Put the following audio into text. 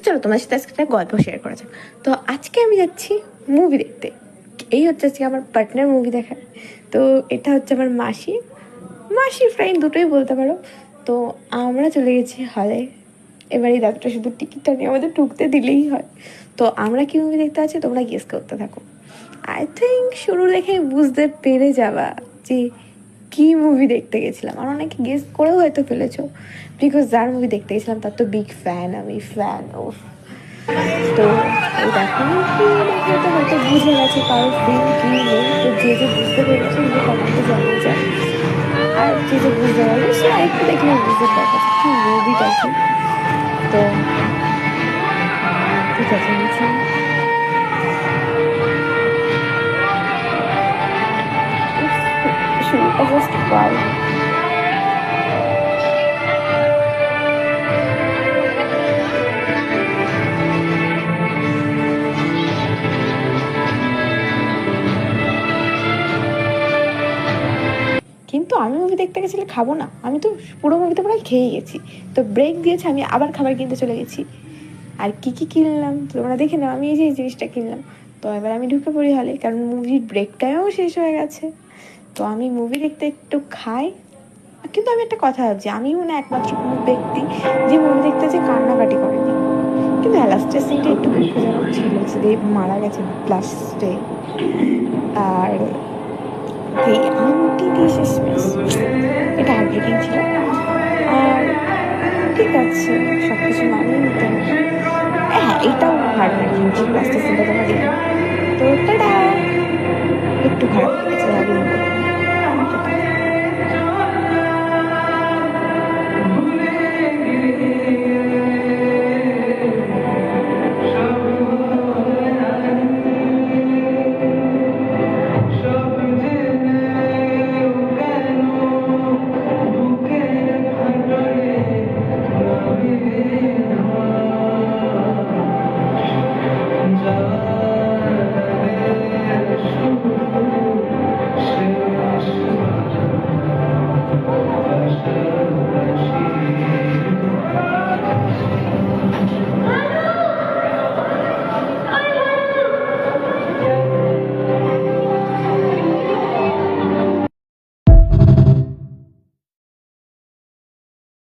চলো তোমার সাথে আজকে একটা গল্প শেয়ার করা যাক। তো আজকে আমি যাচ্ছি মুভি দেখতে। এই হচ্ছে আজকে আমার পার্টনার মুভি দেখা। তো এটা হচ্ছে আমার মাসির ফ্রেন্ড দুটোই বলতে পারো। তো আমরা চলে গেছি হলে। এবার এই দাদাটা শুধু টিকিটটা নিয়ে আমাদের ঢুকতে দিলেই হয়। তো আমরা কি মুভি দেখতে আছি তোমরা গেস করতে থাকো। আই থিঙ্ক শুরু দেখে বুঝতে পেরে যাবা যে কি মুভি দেখতে গেছিলাম, আর অনেকে গেস করেও হয়তো ফেলেছো, বিকজ যার মুভি দেখতে গেছিলাম তার তো বিগ ফ্যান, আমি ফ্যান ও। তো এই দেখো হয়তো হয়তো বুঝে গেছে কারোর ফিল্ম কি নেই। তো যে যে বুঝতে পেরেছে যে কমেন্টে জানিয়ে যায়, আর যে যে বুঝতে পারবে সে আরেকটু দেখলে বুঝতে পারবে কি মুভিটা কি। তো ঠিক আছে নিচ্ছি। শুরুটা জাস্ট ওয়াও। কিন্তু আমি মুভি দেখতে গেছিলে খাবো না, আমি তো পুরো মুভিতে প্রায় খেয়ে গেছি। তো ব্রেক দিয়েছে, আমি আবার খাবার কিনতে চলে গেছি। আর কি কি কিনলাম তোমরা দেখে নাও, আমি এই যে এই জিনিসটা কিনলাম। তো এবার আমি ঢুকে পড়ি হলে, কারণ মুভির ব্রেকটাও শেষ হয়ে গেছে। তো আমি মুভি দেখতে একটু খাই। কিন্তু আমি একটা কথা ভাবছি, আমি মনে একমাত্র কোনো ব্যক্তি যে মুভি দেখতে যে কান্নাকাটি করেনি। কিন্তু লাস্টের সিনটা একটু দুঃখজনক ছিল যে দেব মারা গেছে লাস্টে। আর এই আংটি দিয়ে শেষমেশ এটা হার্টব্রেকিং ছিল। আর ঠিক আছে, সব কিছু মানিয়ে নিতে হবে। হ্যাঁ, এটাও হার্টব্রেকিং ছিল লাস্টের সিনটা তোমরা দেখো। তো টাটা, একটু খারাপ লেগেছে।